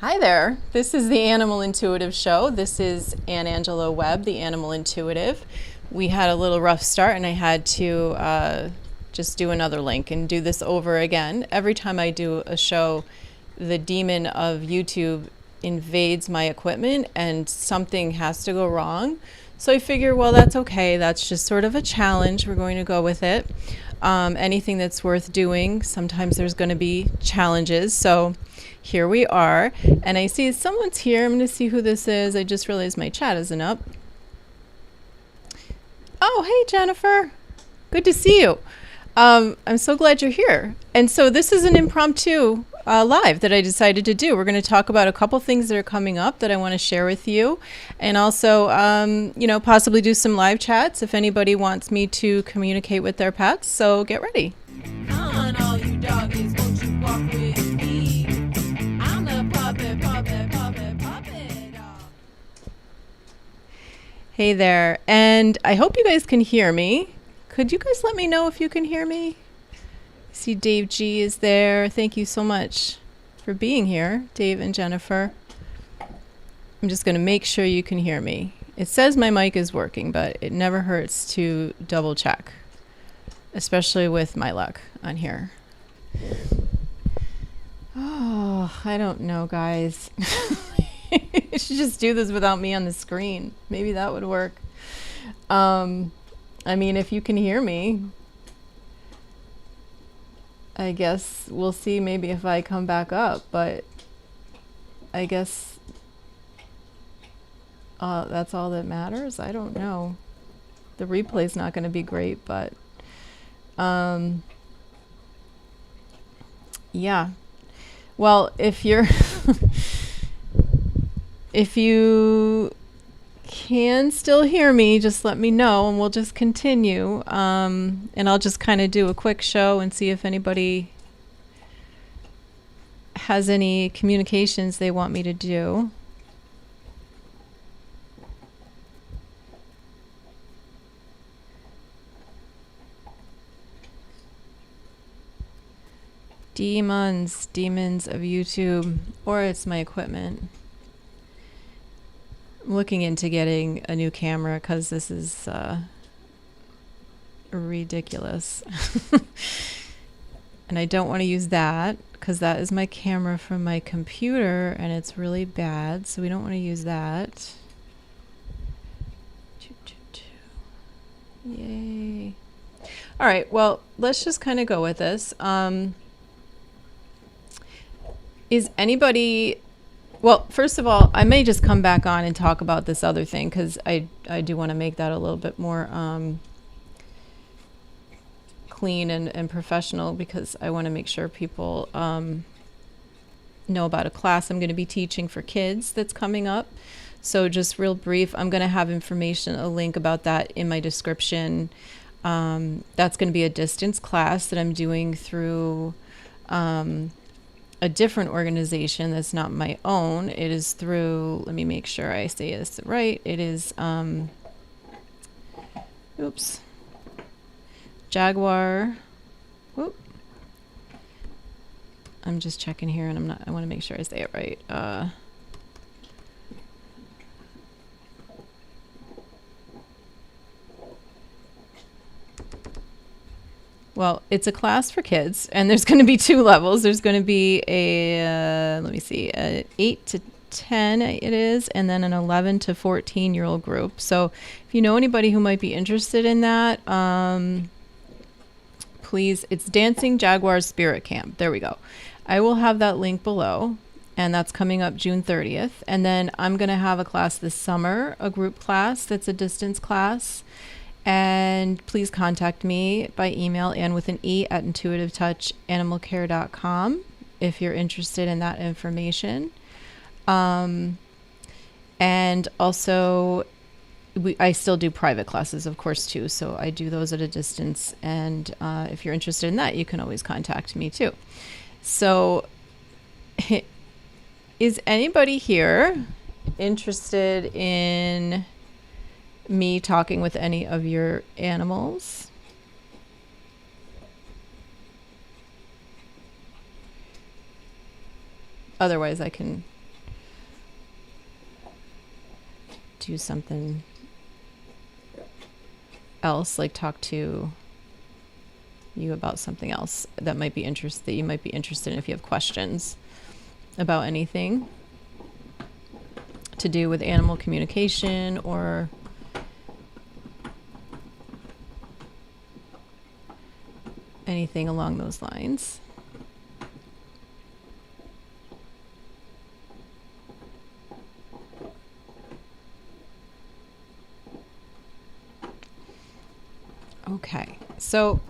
Hi there. This is the Animal Intuitive Show. This is Angelo Webb, the Animal Intuitive. We had a little rough start and I had to just do another link and do this over again. Every time I do a show, the demon of YouTube invades my equipment and something has to go wrong. So I figure, well, that's okay. That's just sort of a challenge. We're going to go with it. Anything that's worth doing, sometimes there's going to be challenges. So here we are. And I see someone's here. I'm going to see who this is. I just realized my chat isn't up. Oh, hey, Jennifer. Good to see you. I'm so glad you're here. And so this is an impromptu live that I decided to do. We're going to talk about a couple things that are coming up that I want to share with you. And also, possibly do some live chats if anybody wants me to communicate with their pets. So get ready. Come on, all you doggies, won't you walk with me? I'm the puppet dog. Hey there. And I hope you guys can hear me. Could you guys let me know if you can hear me? I see Dave G is there. Thank you so much for being here, Dave and Jennifer. I'm just going to make sure you can hear me. It says my mic is working, but it never hurts to double check, especially with my luck on here. Oh, I don't know, guys. You should just do this without me on the screen. Maybe that would work. I mean, if you can hear me, I guess we'll see maybe if I come back up, but I guess that's all that matters. I don't know. The replay's not going to be great, but yeah. Well, if you're if you can still hear me, just let me know and we'll just continue. And I'll just kind of do a quick show and see if anybody has any communications they want me to do. Demons of YouTube, or it's my equipment. I'm looking into getting a new camera because this is ridiculous. And I don't want to use that because that is my camera from my computer and it's really bad. So we don't want to use that. Yay. All right, well, let's just kind of go with this. Is anybody... Well, first of all, I may just come back on and talk about this other thing because I do want to make that a little bit more clean and professional because I want to make sure people know about a class I'm going to be teaching for kids that's coming up. So just real brief, I'm going to have information, a link about that in my description. That's going to be a distance class that I'm doing through... a different organization that's not my own. It is through, let me make sure I say this right. It is, Jaguar. Whoop. I'm just checking here and I want to make sure I say it right. Well, it's a class for kids, and there's going to be two levels. There's going to be a, let me see, an 8 to 10 it is, and then an 11 to 14-year-old group. So if you know anybody who might be interested in that, please, it's Dancing Jaguars Spirit Camp. There we go. I will have that link below, and that's coming up June 30th. And then I'm going to have a class this summer, a group class that's a distance class. And please contact me by email and with an E at intuitivetouchanimalcare.com if you're interested in that information. And also, I still do private classes, of course, too. So I do those at a distance. And if you're interested in that, you can always contact me, too. So is anybody here interested in... me talking with any of your animals? Otherwise I can do something else, like talk to you about something else that you might be interested in if you have questions about anything to do with animal communication or anything along those lines. Okay, so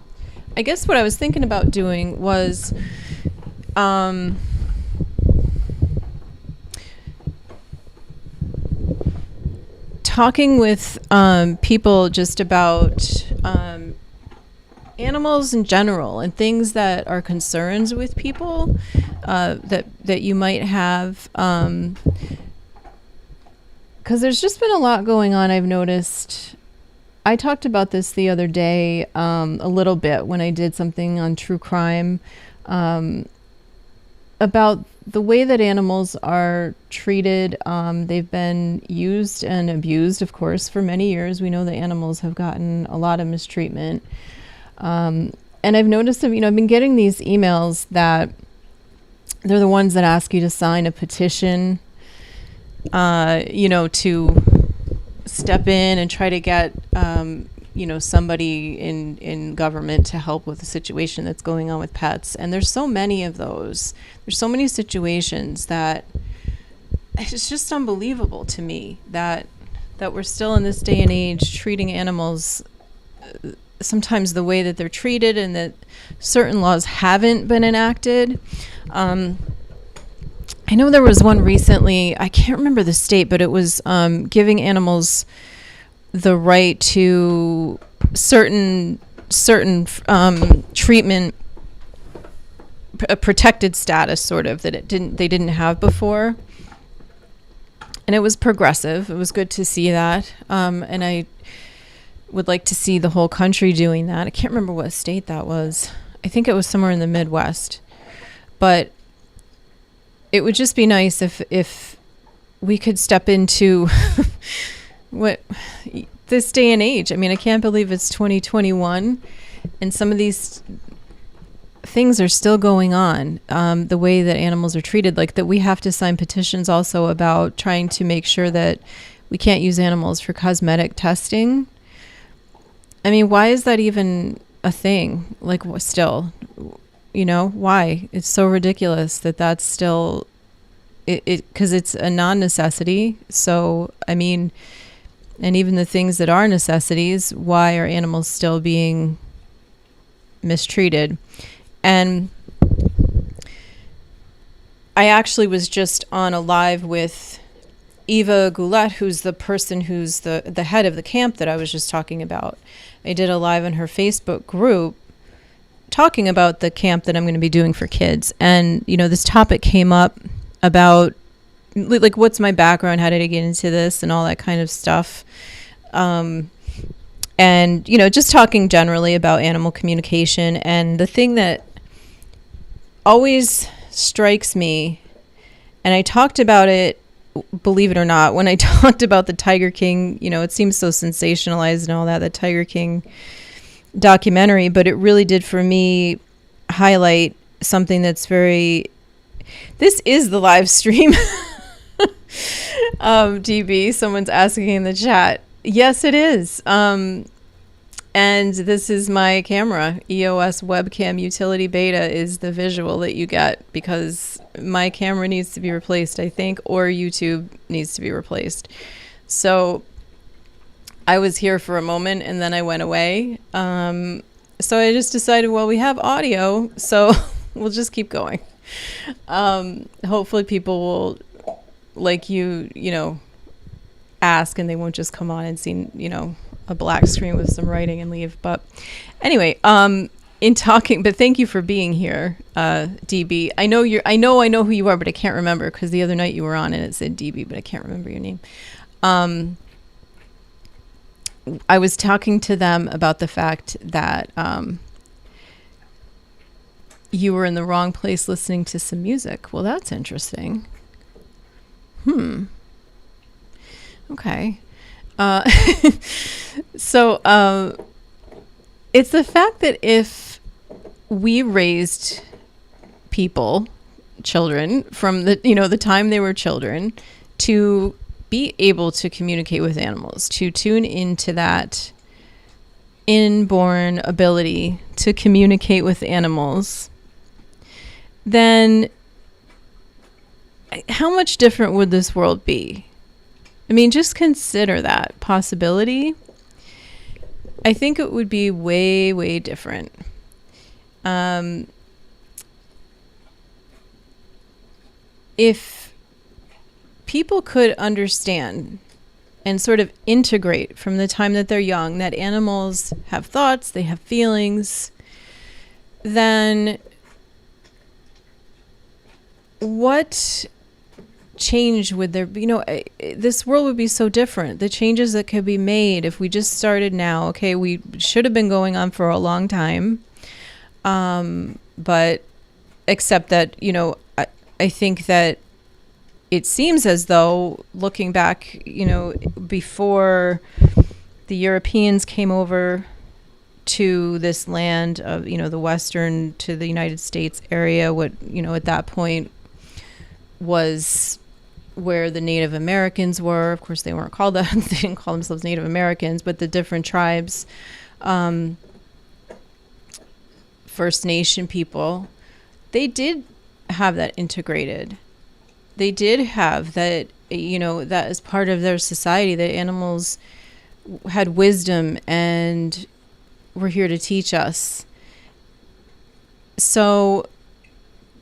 I guess what I was thinking about doing was talking with people just about animals in general and things that are concerns with people that you might have, because there's just been a lot going on. I've noticed. I talked about this the other day a little bit when I did something on true crime about the way that animals are treated. They've been used and abused, of course, for many years. We know that animals have gotten a lot of mistreatment. And I've noticed that, I've been getting these emails that they're the ones that ask you to sign a petition, to step in and try to get, somebody in government to help with the situation that's going on with pets. And there's so many of those. There's so many situations that it's just unbelievable to me that we're still in this day and age treating animals sometimes the way that they're treated, and that certain laws haven't been enacted. I know there was one recently, I can't remember the state, but it was giving animals the right to certain treatment, a protected status sort of, that they didn't have before. And it was progressive. It was good to see that. And I would like to see the whole country doing that. I can't remember what state that was. I think it was somewhere in the Midwest. But it would just be nice if we could step into what this day and age. I mean, I can't believe it's 2021 and some of these things are still going on, the way that animals are treated, like that we have to sign petitions also about trying to make sure that we can't use animals for cosmetic testing. I mean, why is that even a thing? Like, still, why? It's so ridiculous that that's still because it's a non-necessity. So, I mean, and even the things that are necessities, why are animals still being mistreated? And I actually was just on a live with Eva Goulet, who's the person who's the head of the camp that I was just talking about. I did a live in her Facebook group talking about the camp that I'm going to be doing for kids. And, this topic came up about, like, what's my background? How did I get into this? And all that kind of stuff. And, just talking generally about animal communication. And the thing that always strikes me, and I talked about it, believe it or not, when I talked about the Tiger King, it seems so sensationalized and all that, the Tiger King documentary, but it really did for me highlight something that's this is the live stream. DB, someone's asking in the chat. Yes, it is. And this is my camera. EOS webcam utility beta is the visual that you get, because my camera needs to be replaced, I think, or YouTube needs to be replaced. So I was here for a moment and then I went away. So I just decided, well, we have audio, so we'll just keep going. Hopefully people will, like ask, and they won't just come on and see, a black screen with some writing and leave. But anyway, in talking, but thank you for being here, DB. I know who you are, but I can't remember, because the other night you were on and it said DB, but I can't remember your name. I was talking to them about the fact that you were in the wrong place listening to some music. Well, that's interesting. Okay. Uh, so it's the fact that if we raised people, children, from the time they were children, to be able to communicate with animals, to tune into that inborn ability to communicate with animals, then how much different would this world be? I mean, just consider that possibility. I think it would be way, way different. If people could understand and sort of integrate from the time that they're young that animals have thoughts, they have feelings, then what change would there be? This world would be so different. The changes that could be made if we just started now. Okay, we should have been going on for a long time. But except that, I think that it seems as though, looking back, before the Europeans came over to this land of, the Western to the United States area, what, at that point was where the Native Americans were. Of course, they weren't called that. They didn't call themselves Native Americans, but the different tribes, First Nation people, they did have that integrated. They did have that, that as part of their society, that animals had wisdom and were here to teach us. So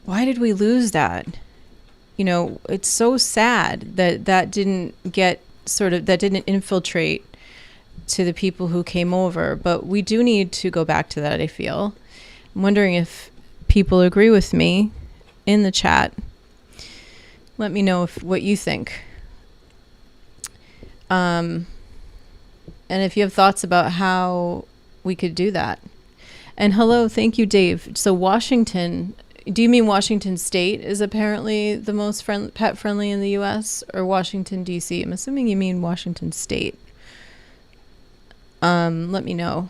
why did we lose that? It's so sad that didn't infiltrate to the people who came over, but we do need to go back to that, I feel. I'm wondering if people agree with me in the chat. Let me know what you think. And if you have thoughts about how we could do that. And hello, thank you, Dave. So Washington, do you mean Washington State is apparently the most pet friendly in the U.S. or Washington, D.C.? I'm assuming you mean Washington State. Let me know.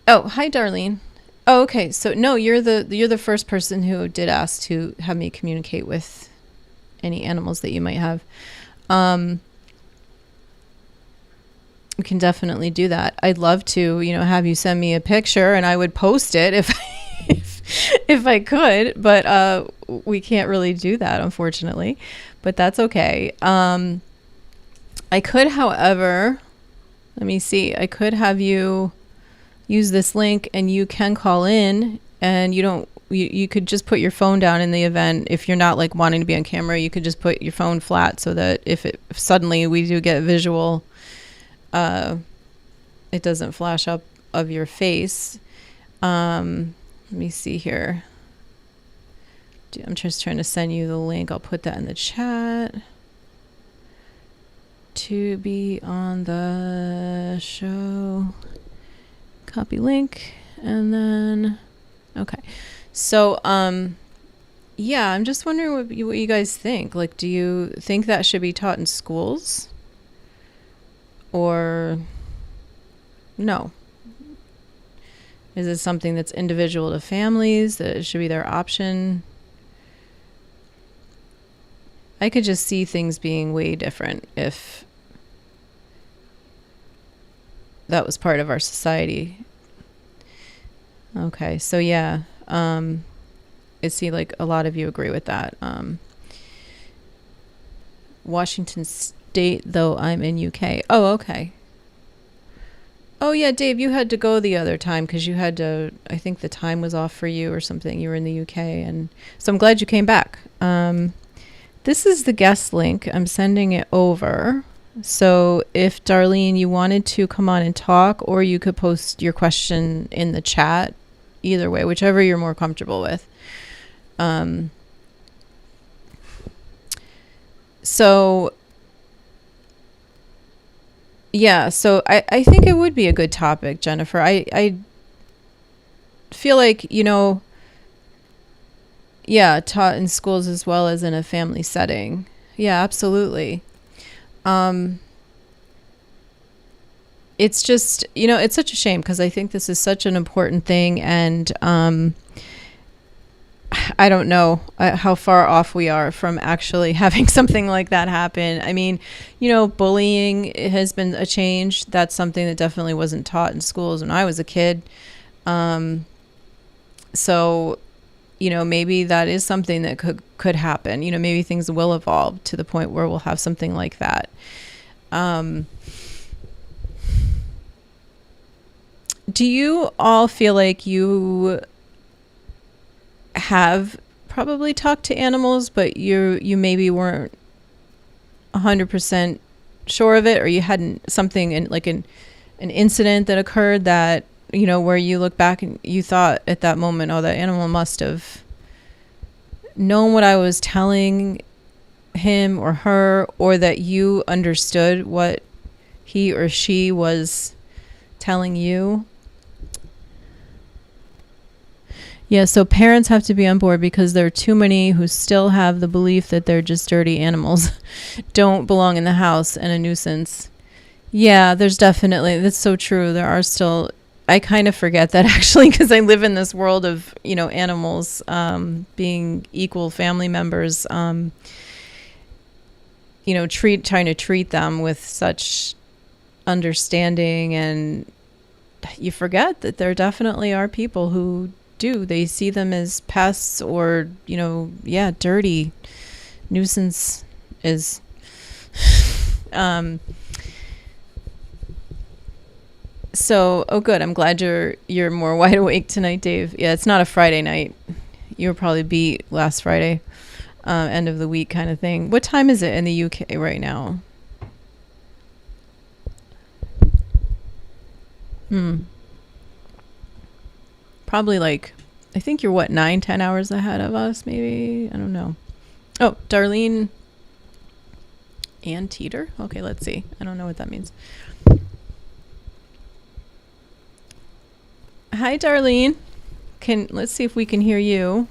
Oh, hi, Darlene. Oh, okay. So no, you're the first person who did ask to have me communicate with any animals that you might have. We can definitely do that. I'd love to, have you send me a picture, and I would post it if I could, but we can't really do that, unfortunately. But that's okay. I could, however, let me see. I could have you use this link, and you can call in, and you could just put your phone down in the event. If you're not like wanting to be on camera, you could just put your phone flat so that if suddenly we do get visual, it doesn't flash up of your face. Let me see here. I'm just trying to send you the link. I'll put that in the chat. To be on the show. Copy link, and then okay. So yeah, I'm just wondering what you guys think. Like, do you think that should be taught in schools, or no? Is it something that's individual to families, that it should be their option? I could just see things being way different if that was part of our society. Okay, so yeah, I see like a lot of you agree with that. Washington State, though I'm in UK. Oh, okay. Oh yeah, Dave, you had to go the other time because you had to, I think the time was off for you or something. You were in the UK, and so I'm glad you came back. This is the guest link. I'm sending it over. So if, Darlene, you wanted to come on and talk, or you could post your question in the chat, either way, whichever you're more comfortable with. So yeah, so I think it would be a good topic, Jennifer. I feel like, yeah, taught in schools as well as in a family setting. Yeah, absolutely. It's just, it's such a shame because I think this is such an important thing. And I don't know how far off we are from actually having something like that happen. I mean, bullying has been a change. That's something that definitely wasn't taught in schools when I was a kid. So, maybe that is something that could happen. Maybe things will evolve to the point where we'll have something like that. Do you all feel like you have probably talked to animals, but you maybe weren't 100% sure of it, or you hadn't something in like an incident that occurred that, where you look back and you thought at that moment, oh, that animal must have known what I was telling him or her, or that you understood what he or she was telling you? Yeah, so parents have to be on board because there are too many who still have the belief that they're just dirty animals, don't belong in the house, and a nuisance. Yeah, that's so true. There are still, I kind of forget that actually because I live in this world of, animals being equal family members, trying to treat them with such understanding, and you forget that there definitely are people who they see them as pests or, dirty. Nuisance is, so, oh good. I'm glad you're more wide awake tonight, Dave. Yeah, it's not a Friday night. You were probably beat last Friday, end of the week kind of thing. What time is it in the UK right now? Probably like, I think you're 9-10 hours ahead of us, maybe. I don't know. Oh, Darlene and Teeter. Okay, let's see. I don't know what that means. Hi, Darlene. Let's see if we can hear you.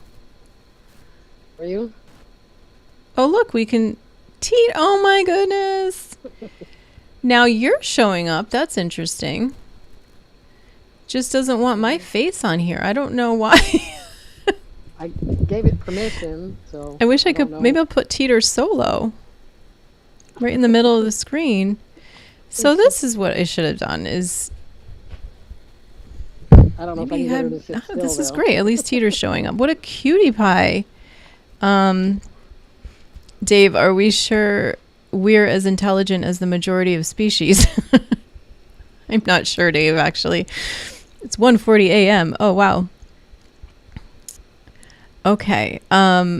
Are you? Oh, look, we can. Oh my goodness. Now you're showing up. That's interesting. Just doesn't want my face on here. I don't know why. I gave it permission, so I wish I could. Maybe I'll put Teeter solo right in the middle of the screen. So this is what I should have done is. I don't know if I can get her to sit still, this is great. At least Teeter's showing up. What a cutie pie. Dave, are we sure we're as intelligent as the majority of species? I'm not sure, Dave, actually. It's 1:40 a.m. Oh, wow. Okay. Now,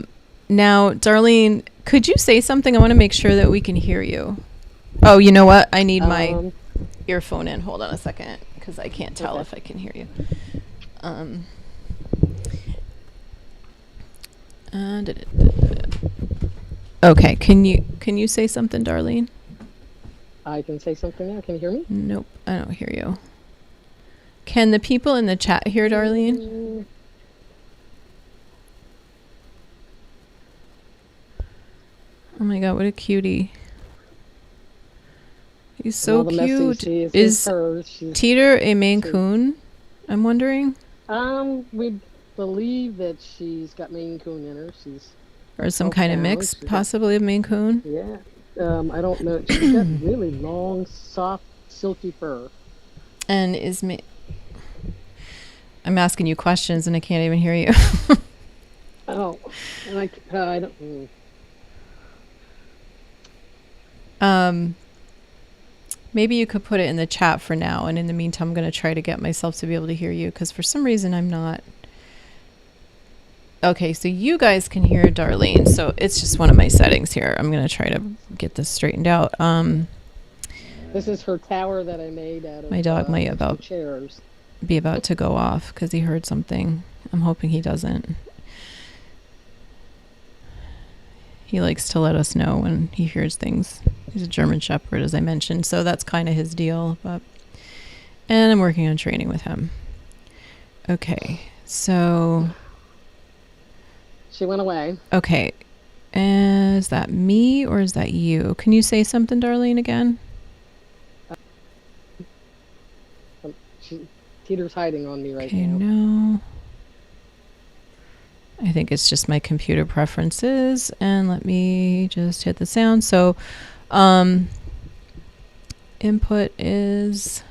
Darlene, could you say something? I want to make sure that we can hear you. Oh, you know what? I need my earphone in. Hold on a second, because I can't tell if I can hear you. Okay. Can you say something, Darlene? I can say something now. Can you hear me? Nope, I don't hear you. Can the people in the chat hear Darlene? Oh my god, what a cutie. He's so cute. Is Teeter a Maine Coon? I'm wondering. We believe that she's got Maine Coon in her. Or some kind of mix, possibly of Maine Coon? Yeah. I don't know. She's got really long, soft, silky fur. And I'm asking you questions and I can't even hear you. Oh, and I don't. Maybe you could put it in the chat for now, and in the meantime, I'm going to try to get myself to be able to hear you because for some reason I'm not. Okay, so you guys can hear Darlene. So it's just one of my settings here. I'm going to try to get this straightened out. This is her tower that I made out of my dog might chairs. Be about to go off because he heard something. I'm hoping he doesn't. He likes to let us know when he hears things. He's a German Shepherd, as I mentioned, so that's kind of his deal. And I'm working on training with him. Okay, so... She went away. Okay. Is that me or is that you? Can you say something, Darlene, again? Teeter's hiding on me right Okay, now. no. I think it's just my computer preferences. And let me just hit the sound. So, input is...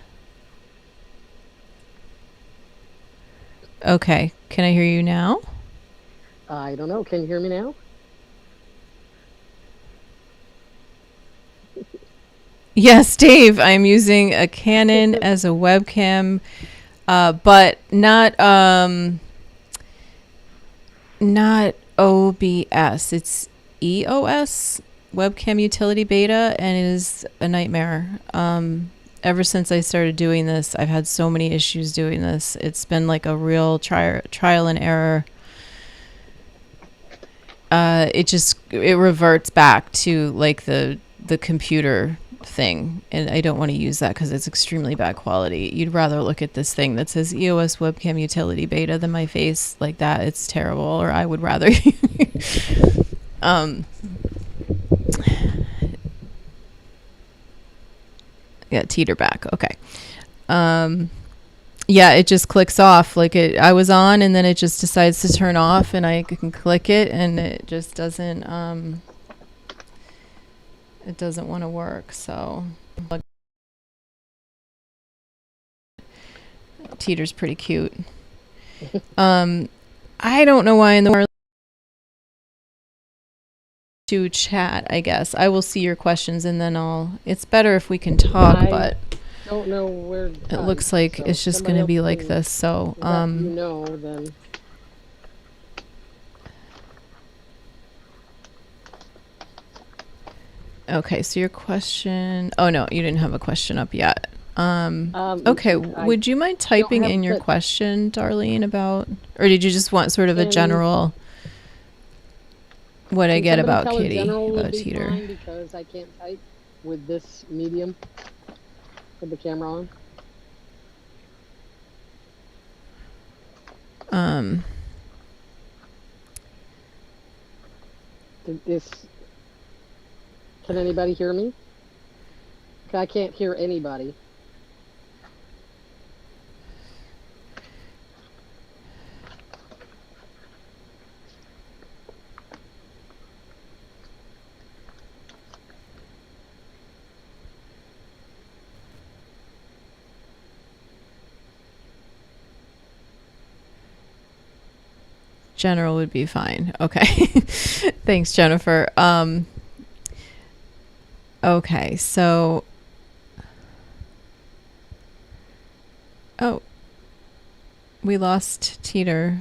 Okay, can I hear you now? I don't know. Can you hear me now? Yes, Dave, I'm using a Canon as a webcam, but not OBS. It's EOS, Webcam Utility Beta, and it is a nightmare. Ever since I started doing this, I've had so many issues doing this. It's been like a real trial and error. It reverts back to like the computer thing, and I don't want to use that because it's extremely bad quality. You'd rather look at this thing that says EOS Webcam Utility Beta than my face like that. It's terrible. Or I would rather yeah, teeter back. Okay. Yeah, it just clicks off. Like I was on, and then it just decides to turn off, and I can click it, and it just doesn't. It doesn't want to work. So, Teeter's pretty cute. I don't know why in the world to chat. I guess I will see your questions, and then it's better if we can talk, but. Don't know where it looks like so it's just going to be like this. So, then. Okay, so your question. Oh no, you didn't have a question up yet. Okay, would you mind typing in your question, Darlene, about, or did you just want sort of a general? What I get about Kitty, about Teeter? Because I can't type with this medium. With the camera on. Can anybody hear me? I can't hear anybody. General would be fine. Okay. Thanks, Jennifer. Okay, so we lost Teeter.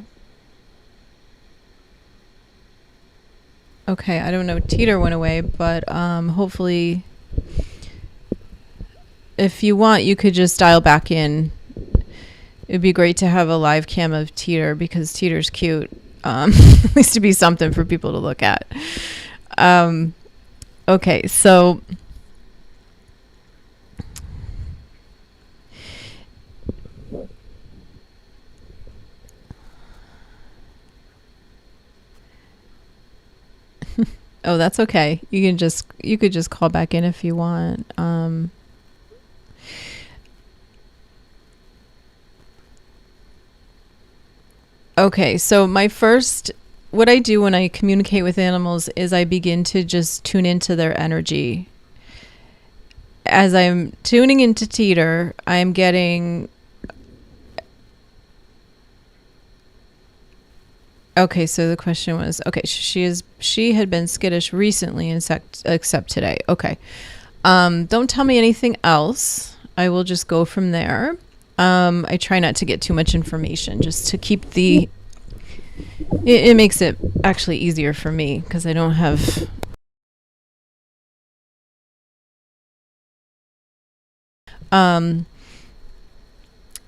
Okay, I don't know. Teeter went away, but hopefully if you want, you could just dial back in. It'd be great to have a live cam of Teeter because Teeter's cute. At least to be something for people to look at. Okay, so oh, that's okay. You could just call back in if you want. Okay, so what I do when I communicate with animals is I begin to just tune into their energy. As I'm tuning into Teeter, I'm getting... Okay, so the question was, okay, she had been skittish recently except today. Okay. Don't tell me anything else. I will just go from there. I try not to get too much information just to keep it makes it actually easier for me because I don't have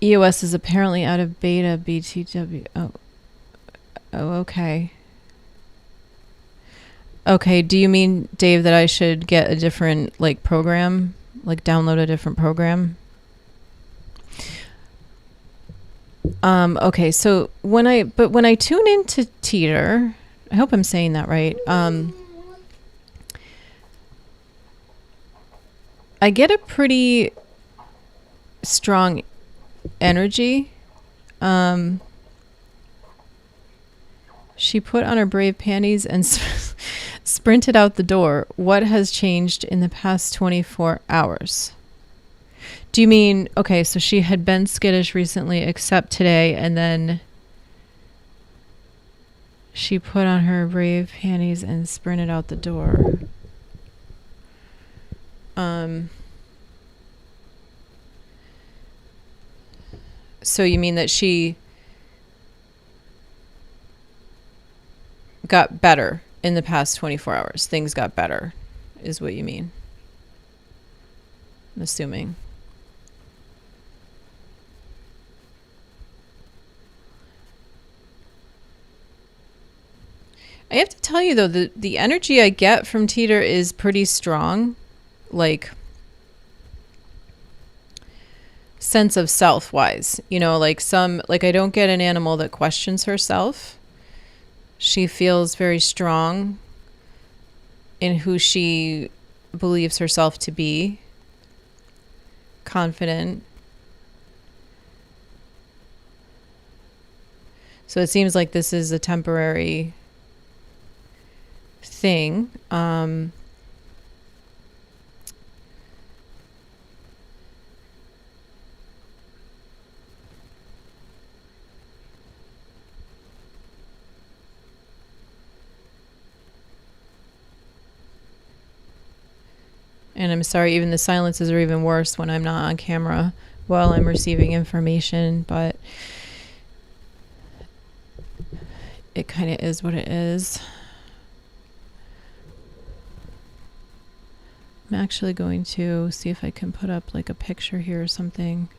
EOS is apparently out of beta BTW. Oh, okay. Okay, do you mean, Dave, that I should get a different program, download a different program? Okay, so when I tune into Teeter, I hope I'm saying that right. I get a pretty strong energy. She put on her brave panties and sprinted out the door. What has changed in the past 24 hours? Do you mean, okay, so she had been skittish recently, except today, and then she put on her brave panties and sprinted out the door. So you mean that she got better in the past 24 hours? Things got better, is what you mean? I'm assuming. I have to tell you, though, the energy I get from Teeter is pretty strong. Like, sense of self-wise. You know, like I don't get an animal that questions herself. She feels very strong in who she believes herself to be. Confident. So it seems like this is a temporary thing. And I'm sorry, even the silences are even worse when I'm not on camera while I'm receiving information, but it kind of is what it is. I'm actually going to see if I can put up like a picture here or something.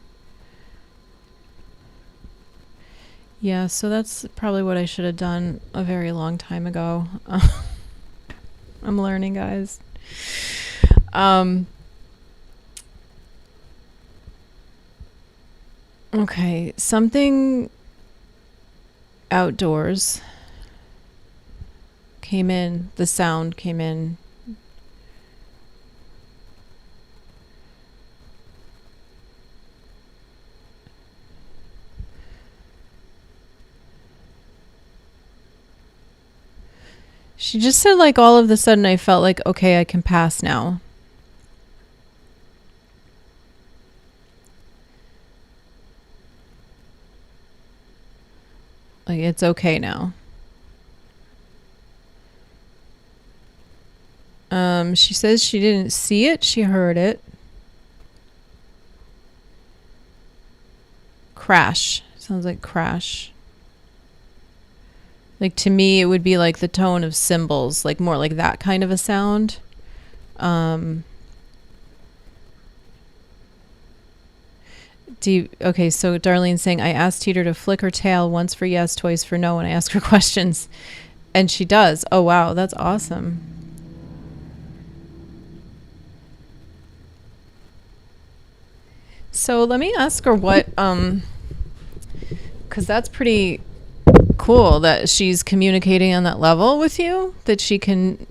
Yeah, so that's probably what I should have done a very long time ago. I'm learning, guys. Okay, something outdoors came in, the sound came in. She just said, like, all of a sudden I felt like, okay, I can pass now. Like, it's okay now. She says she didn't see it, she heard it. Crash. Sounds like crash. Like, to me, it would be like the tone of cymbals, like more like that kind of a sound. Okay, so Darlene's saying, I asked Teeter to flick her tail once for yes, twice for no, and I ask her questions. And she does. Oh, wow, that's awesome. So let me ask her what, because that's pretty cool that she's communicating on that level with you, that she can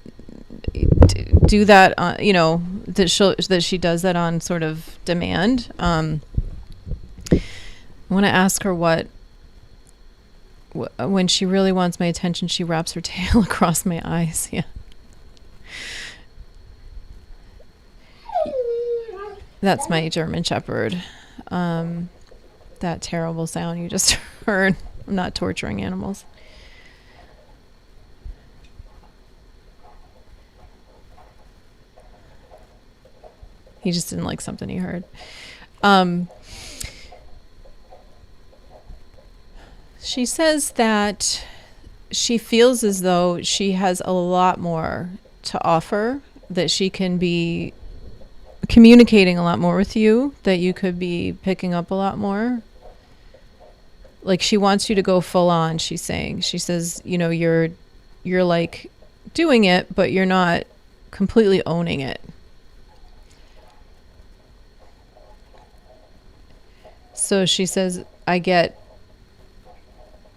do that, you know, that she does that on sort of demand. I want to ask her when she really wants my attention, she wraps her tail across my eyes. Yeah. That's my German Shepherd. That terrible sound you just heard. I'm not torturing animals. He just didn't like something he heard. She says that she feels as though she has a lot more to offer, that she can be communicating a lot more with you, that you could be picking up a lot more. Like, she wants you to go full on, she's saying. She says, you know, you're like doing it, but you're not completely owning it. So she says,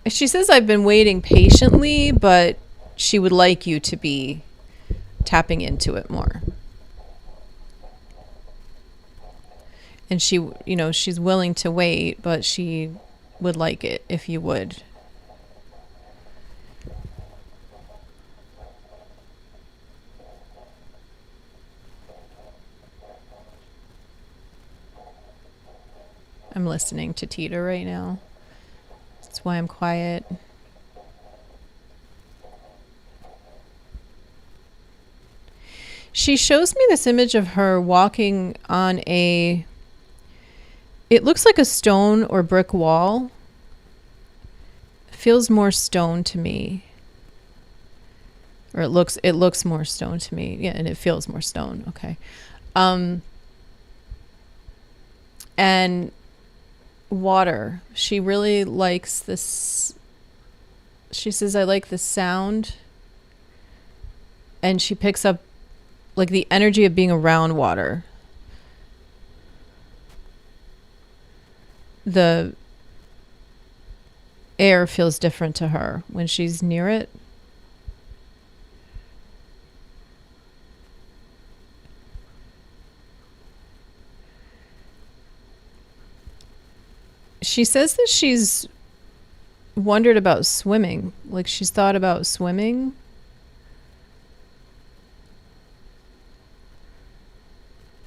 she says, I've been waiting patiently, but she would like you to be tapping into it more. And she, she's willing to wait, but she would like it if you would. I'm listening to Teeter right now. That's why I'm quiet. She shows me this image of her walking on it looks like a stone or brick wall. It feels more stone to me. Or it looks more stone to me. Yeah, and it feels more stone. Okay. And water. She really likes this. She says, I like the sound. And she picks up like the energy of being around water. The air feels different to her when she's near it. She says that she's wondered about swimming. Like she's thought about swimming.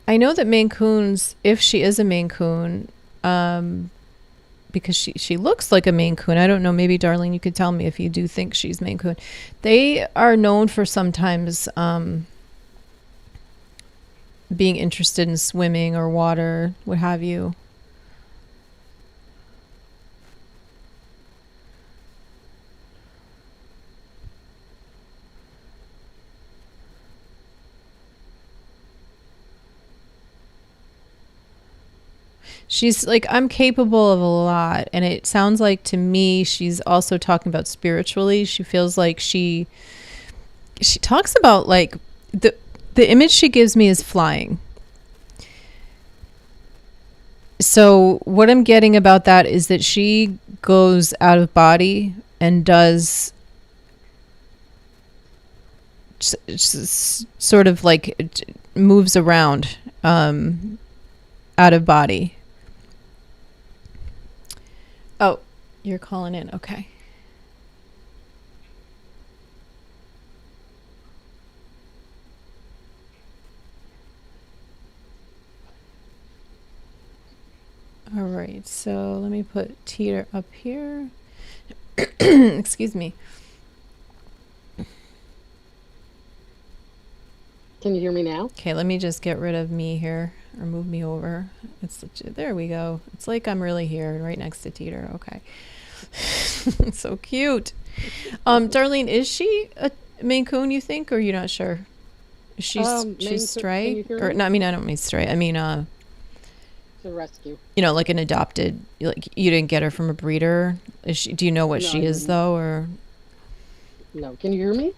I know that Maine Coons, if she is a Maine Coon, because she looks like a Maine Coon. I don't know. Maybe, Darlene, you could tell me if you do think she's Maine Coon. They are known for sometimes being interested in swimming or water, what have you. She's like, I'm capable of a lot. And it sounds like to me, she's also talking about spiritually. She feels like she talks about like the image she gives me is flying. So what I'm getting about that is that she goes out of body and does sort of like moves around out of body. Oh, you're calling in. Okay. All right. So let me put Teeter up here. Excuse me. Can you hear me now? Okay, let me just get rid of me here or move me over. There we go. It's like I'm really here right next to Teeter. Okay. It's so cute. Darlene, is she a Maine Coon, you think, or you're not sure? She's stray? Or no, I mean, I don't mean stray. I mean it's a rescue. Like an adopted, like you didn't get her from a breeder. Do you know what she is though, or? No. Can you hear me?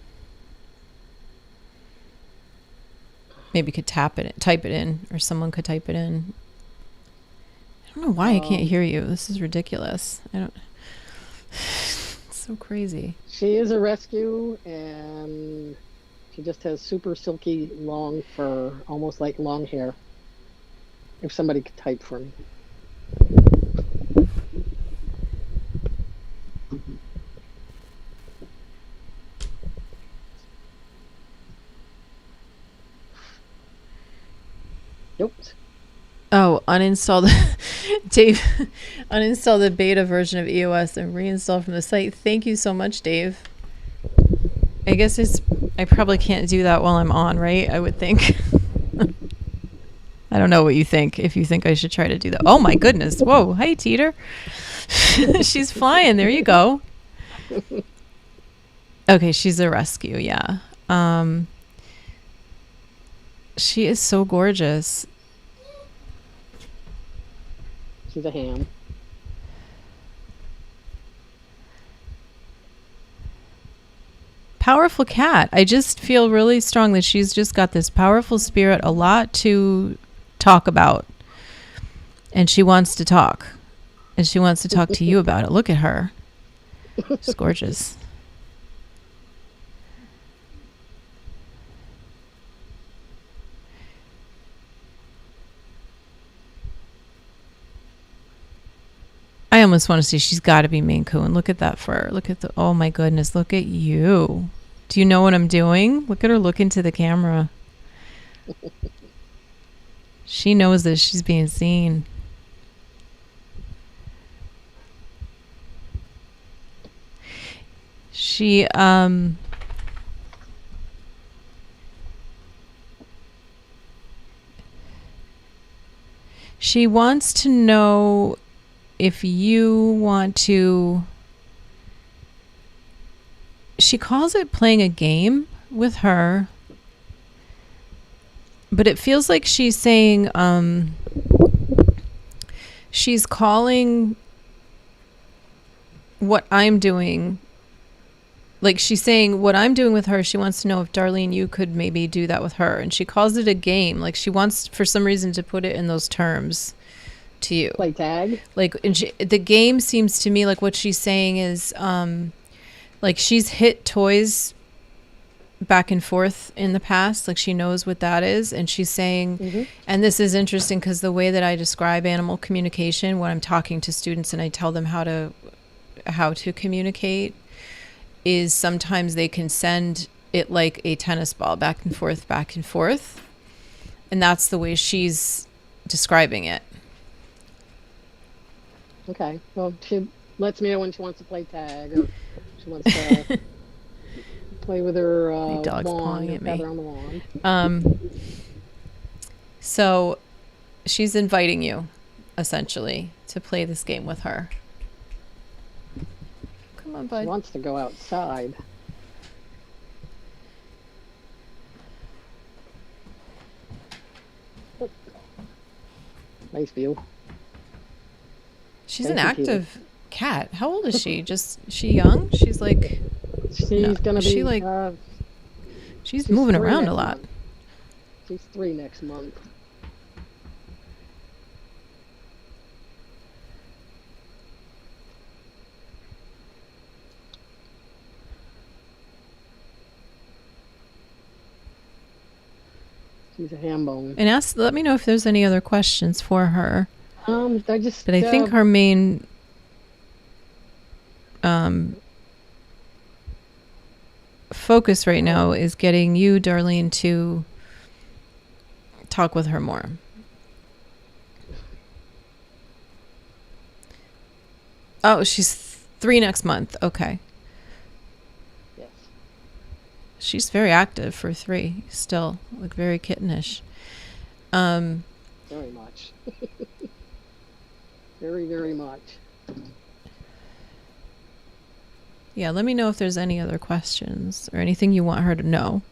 Maybe you could type it in, or someone could type it in. I don't know why I can't hear you. This is ridiculous. It's so crazy. She is a rescue, and she just has super silky long fur, almost like long hair. If somebody could type for me. Nope. Oh, uninstall the beta version of EOS and reinstall from the site. Thank you so much, Dave. I guess I probably can't do that while I'm on, right? I would think. I don't know what you think, if you think I should try to do that. Oh my goodness. Whoa. Hey, Teeter. She's flying. There you go. Okay, she's a rescue. Yeah. She is so gorgeous. She's a ham. Powerful cat. I just feel really strong that she's just got this powerful spirit, a lot to talk about. And she wants to talk. And she wants to talk to you about it. Look at her. She's gorgeous. almost want to say she's got to be Maine Coon. Look at that fur. Look at the, oh my goodness, look at you. Do you know what I'm doing? Look at her look into the camera. She knows that she's being seen. She wants to know if you want to, she calls it playing a game with her, but it feels like she's saying, she's calling what I'm doing, like she's saying what I'm doing with her, she wants to know if Darlene, you could maybe do that with her. And she calls it a game. Like she wants, for some reason, to put it in those terms to you. Play tag? Like, and the game seems to me like what she's saying is, like she's hit toys back and forth in the past. Like she knows what that is. And she's saying, and this is interesting because the way that I describe animal communication, when I'm talking to students and I tell them how to communicate, is sometimes they can send it like a tennis ball back and forth, back and forth. And that's the way she's describing it. Okay. Well, she lets me know when she wants to play tag or she wants to play with her dog's wand pawing or at me. feather on the wand. So she's inviting you, essentially, to play this game with her. Come on, bud. She wants to go outside. Nice view. She's an active cat. How old is she? Just, she young? She's like, she's gonna be. She like, she's moving around a lot. Month. She's 3 next month. She's a ham bone. And let me know if there's any other questions for her. I think her main focus right now is getting you, Darlene, to talk with her more. Oh, she's 3 next month. Okay. Yes. She's very active for 3 still, like very kittenish. Very much. Very, very much. Yeah, let me know if there's any other questions or anything you want her to know.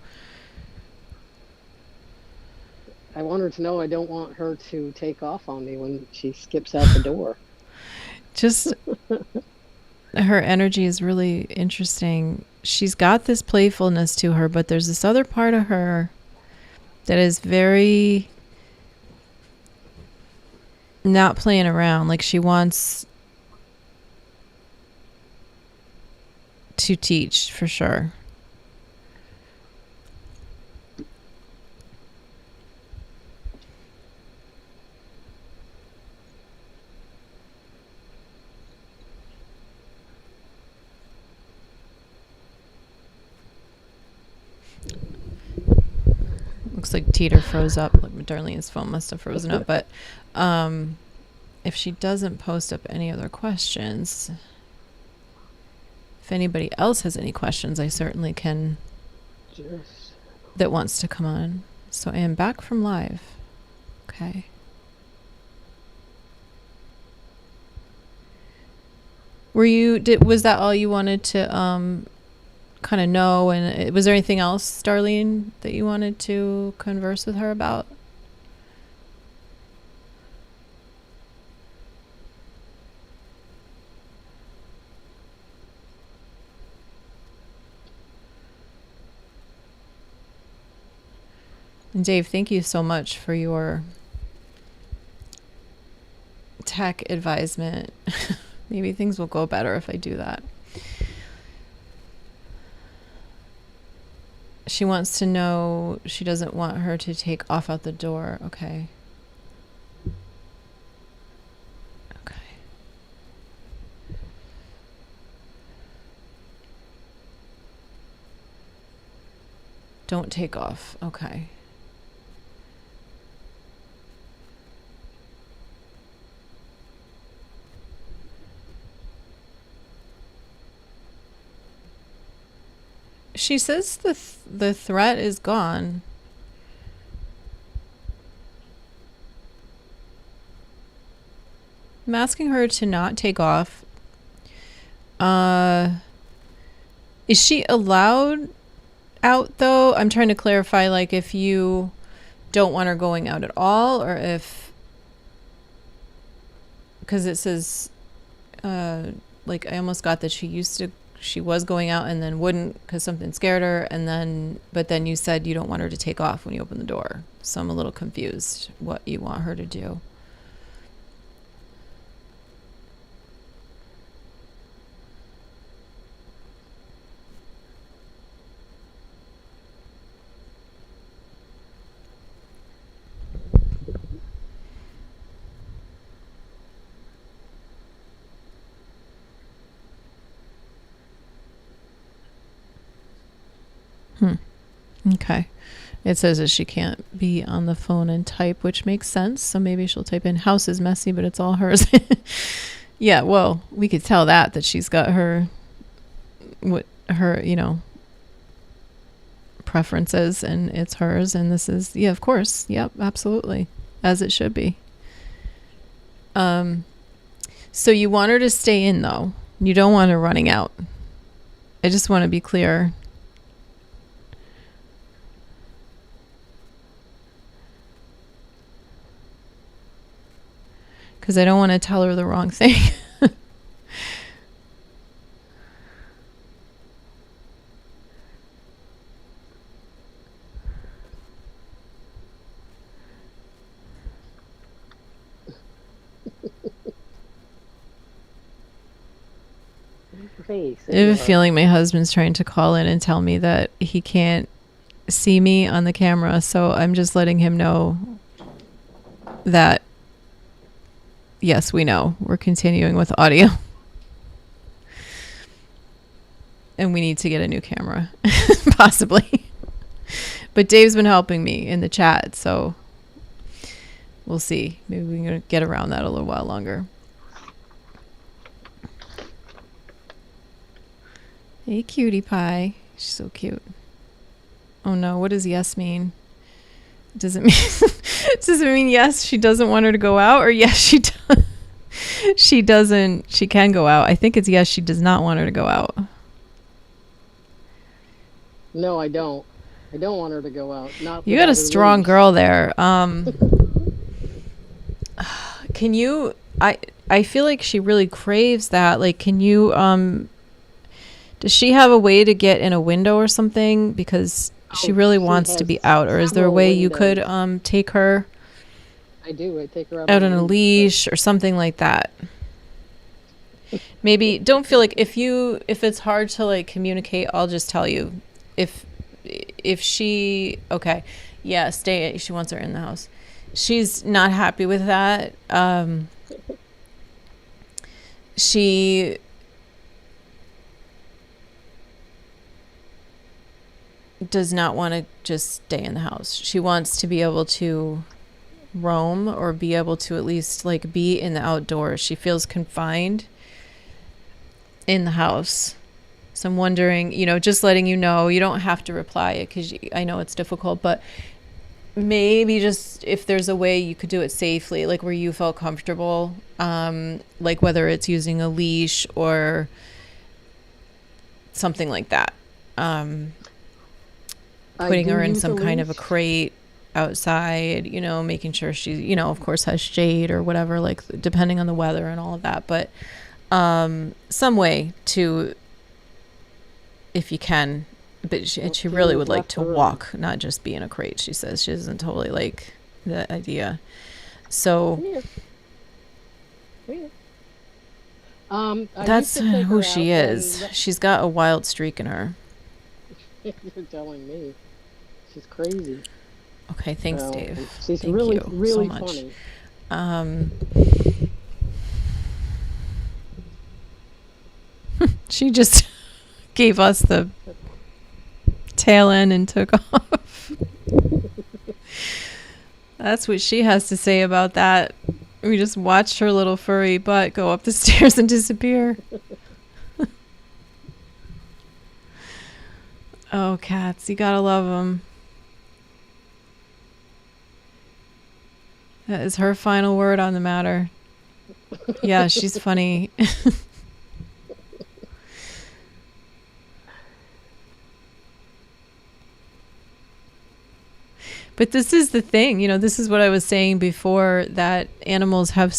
I want her to know I don't want her to take off on me when she skips out the door. Just her energy is really interesting. She's got this playfulness to her, but there's this other part of her that is very not playing around. Like she wants to teach for sure. Looks like Teeter froze up. Like Darlene's phone must have frozen up. But if she doesn't post up any other questions, if anybody else has any questions, I certainly can. That wants to come on. So I am back from live. Okay. Was that all you wanted to kind of know? And was there anything else, Darlene, that you wanted to converse with her about? And Dave, thank you so much for your tech advisement. Maybe things will go better if I do that. She wants to know, she doesn't want her to take off out the door. Okay. Okay. Don't take off. Okay. She says the threat is gone. I'm asking her to not take off. Is she allowed out though? I'm trying to clarify, like, if you don't want her going out at all, or if, because it says, like, I almost got that she was going out and then wouldn't because something scared her, but then you said you don't want her to take off when you open the door. So I'm a little confused what you want her to do. Okay. It says that she can't be on the phone and type, which makes sense. So maybe she'll type in house is messy, but it's all hers. Yeah, well, we could tell that she's got her preferences and it's hers. And this is, yeah, of course. Yep, absolutely. As it should be. So you want her to stay in though. You don't want her running out. I just want to be clear. Because I don't want to tell her the wrong thing. I have a feeling my husband's trying to call in and tell me that he can't see me on the camera. So I'm just letting him know that, yes, we know. We're continuing with audio. And we need to get a new camera, possibly. But Dave's been helping me in the chat, so we'll see. Maybe we can get around that a little while longer. Hey, cutie pie. She's so cute. Oh no, what does yes mean? Does it mean yes, she doesn't want her to go out, or yes, she does? She doesn't. She can go out. I think it's yes, she does not want her to go out. No, I don't. I don't want her to go out. Not you got a strong girl there. Can you? I feel like she really craves that. Like, can you? Does she have a way to get in a window or something? Because she really wants to be out. Or is there a way you could take her? I do. I take her out on a leash or something like that. Maybe don't feel like if it's hard to like communicate, I'll just tell you. If she, okay, yeah, stay. She wants her in the house. She's not happy with that. She does not want to just stay in the house. She wants to be able to roam or be able to at least like be in the outdoors. She feels confined in the house. So I'm wondering, just letting you know, you don't have to reply it because I know it's difficult, but maybe just if there's a way you could do it safely, like where you felt comfortable, like whether it's using a leash or something like that. Putting her in some kind of a crate outside, making sure she, of course has shade or whatever, like depending on the weather and all of that. But some way to, if you can, but she really would like to walk, not just be in a crate. She says she doesn't totally like the idea. So that's who she is. She's got a wild streak in her. You're telling me. She's crazy. Okay, thanks, Dave. She's Thank really, you really so much. Funny. She just gave us the tail end and took off. That's what she has to say about that. We just watched her little furry butt go up the stairs and disappear. Oh, cats, you gotta love them. That is her final word on the matter. Yeah, she's funny. But this is the thing, this is what I was saying before, that animals have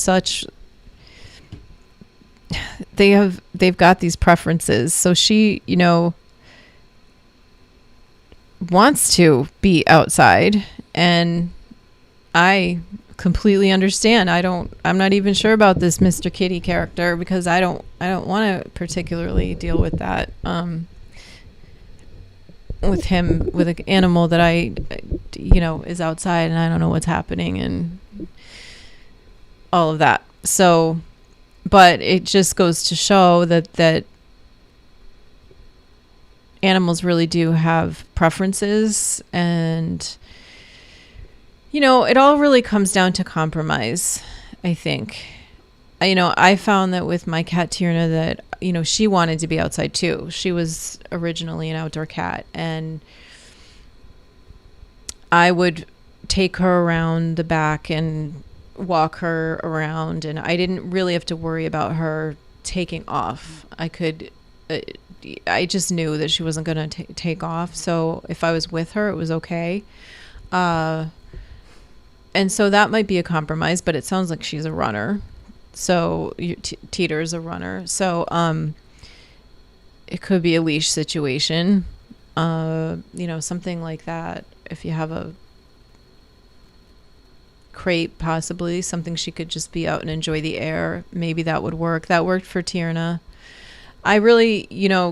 they've got these preferences. So she, wants to be outside, and I completely understand. I'm not even sure about this Mr. Kitty character, because I don't want to particularly deal with that. With him, with an animal that is outside and I don't know what's happening and all of that. So, but it just goes to show that animals really do have preferences, and it all really comes down to compromise, I think. I found that with my cat Tierna that, she wanted to be outside too. She was originally an outdoor cat, and I would take her around the back and walk her around, and I didn't really have to worry about her taking off. I just knew that she wasn't going to take off. So if I was with her, it was okay. And so that might be a compromise, but it sounds like she's a runner. So Teeter is a runner. So it could be a leash situation, something like that. If you have a crate, possibly something she could just be out and enjoy the air. Maybe that would work. That worked for Tierna. I really,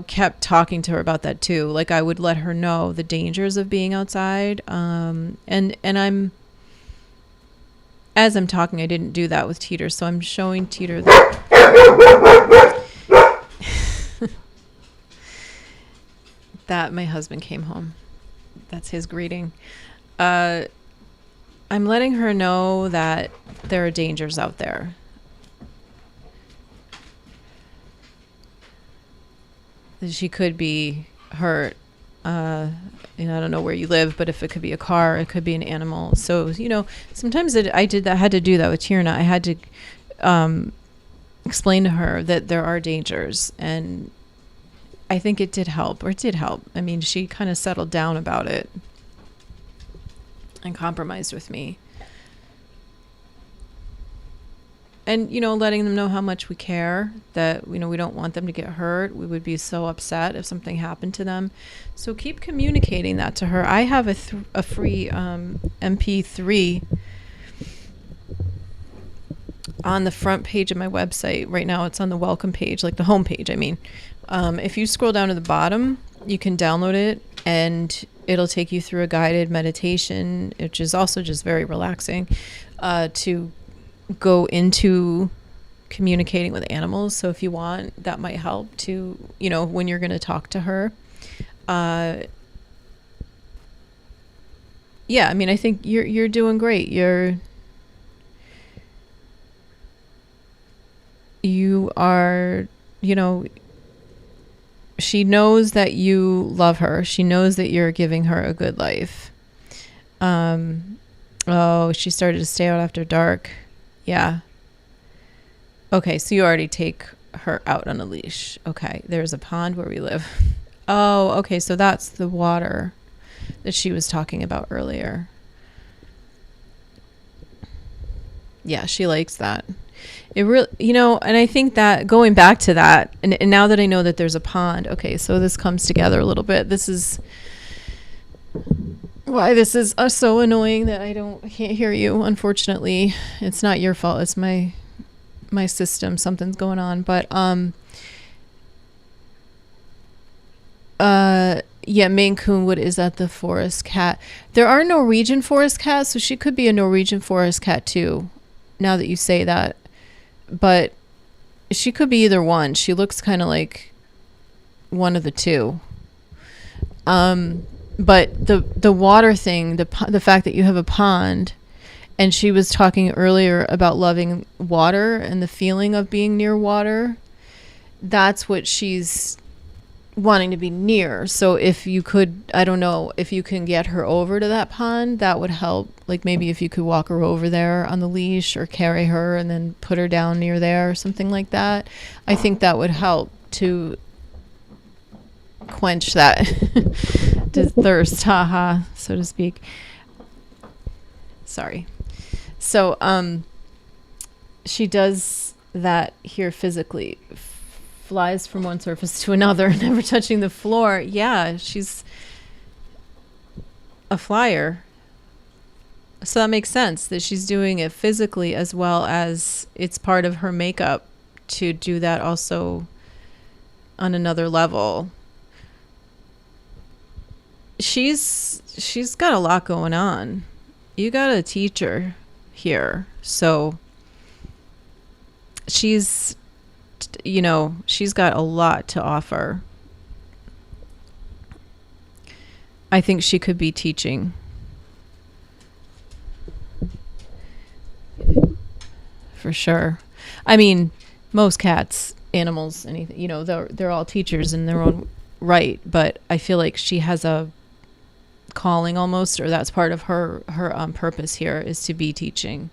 kept talking to her about that too. Like, I would let her know the dangers of being outside. And as I'm talking, I didn't do that with Teeter, so I'm showing Teeter that that my husband came home. That's his greeting. I'm letting her know that there are dangers out there. She could be hurt. I don't know where you live, but if it could be a car, it could be an animal. So, sometimes I had to do that with Tierna. I had to explain to her that there are dangers, and I think it did help. I mean, she kind of settled down about it and compromised with me. And, letting them know how much we care, that, we don't want them to get hurt. We would be so upset if something happened to them. So keep communicating that to her. I have a free MP3 on the front page of my website. Right now it's on the welcome page, like the home page, I mean. If you scroll down to the bottom, you can download it, and it'll take you through a guided meditation, which is also just very relaxing, to go into communicating with animals. So if you want, that might help to, when you're going to talk to her. Yeah, I mean, I think you're doing great. You are, she knows that you love her. She knows that you're giving her a good life. Oh, she started to stay out after dark. Yeah. Okay, so you already take her out on a leash. Okay, there's a pond where we live. Oh, okay, so that's the water that she was talking about earlier. Yeah, she likes that. It really, and I think that going back to that, and now that I know that there's a pond, okay, so this comes together a little bit. This is why this is so annoying that I can't hear you. Unfortunately, it's not your fault. It's my system. Something's going on. But yeah, Maine Coon. What is that? The forest cat. There are Norwegian forest cats, so she could be a Norwegian forest cat too. Now that you say that, but she could be either one. She looks kind of like one of the two. But the water thing, the fact that you have a pond, and she was talking earlier about loving water and the feeling of being near water, that's what she's wanting to be near. So if you could, I don't know, if you can get her over to that pond, that would help. Like maybe if you could walk her over there on the leash or carry her and then put her down near there or something like that. I think that would help to quench that thirst, haha, so to speak. Sorry. So she does that here physically, flies from one surface to another, never touching the floor. Yeah, she's a flyer. So that makes sense that she's doing it physically as well as it's part of her makeup to do that also on another level. She's got a lot going on. You got a teacher here. So she's got a lot to offer. I think she could be teaching. For sure. I mean, most cats, animals, anything, they're all teachers in their own right, but I feel like she has a calling almost, or that's part of her purpose here is to be teaching.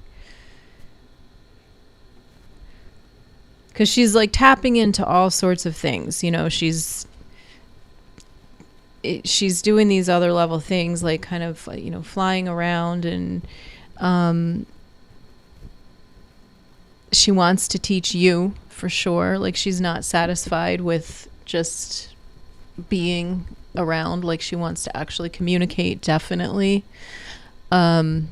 Because she's like tapping into all sorts of things, she's doing these other level things, like kind of flying around, and she wants to teach you for sure. Like she's not satisfied with just being around, like she wants to actually communicate, definitely. So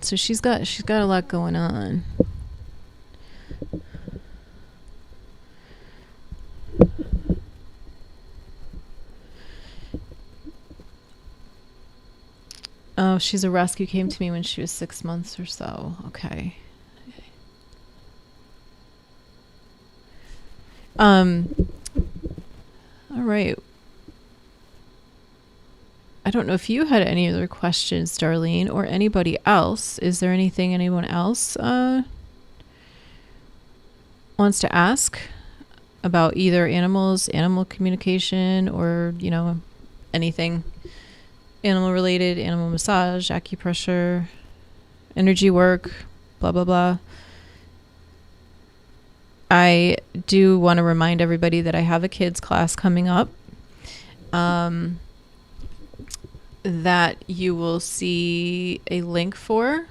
she's got a lot going on. Oh, she's a rescue, came to me when she was 6 months or so. Okay. All right. I don't know if you had any other questions, Darlene, or anybody else. Is there anything anyone else wants to ask about either animals, animal communication, or, anything animal related, animal massage, acupressure, energy work, blah, blah, blah. I do want to remind everybody that I have a kids class coming up that you will see a link for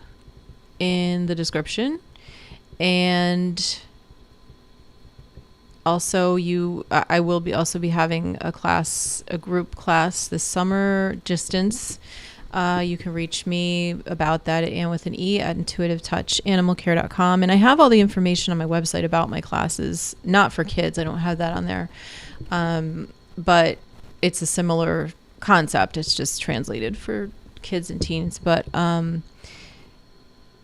in the description. And also I will be having a group class this summer, distance. You can reach me about that at Ann with an E at intuitivetouchanimalcare.com. And I have all the information on my website about my classes, not for kids. I don't have that on there. But it's a similar concept. It's just translated for kids and teens. But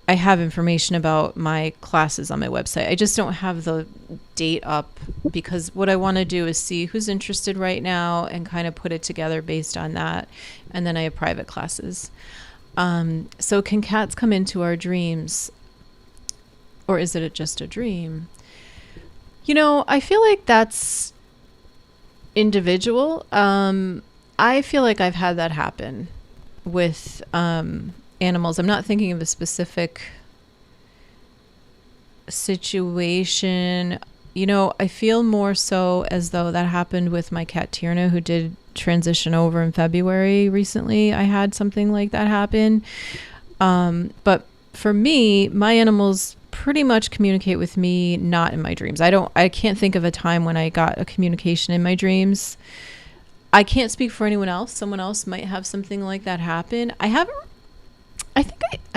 I have information about my classes on my website. I just don't have the date up because what I want to do is see who's interested right now and kind of put it together based on that. And then I have private classes. So can cats come into our dreams, or is it just a dream? I feel like that's individual. I feel like I've had that happen with animals. I'm not thinking of a specific situation. I feel more so as though that happened with my cat Tierna, who did transition over in February recently. I had something like that happen. But for me, my animals pretty much communicate with me, not in my dreams. I can't think of a time when I got a communication in my dreams. I can't speak for anyone else. Someone else might have something like that happen. I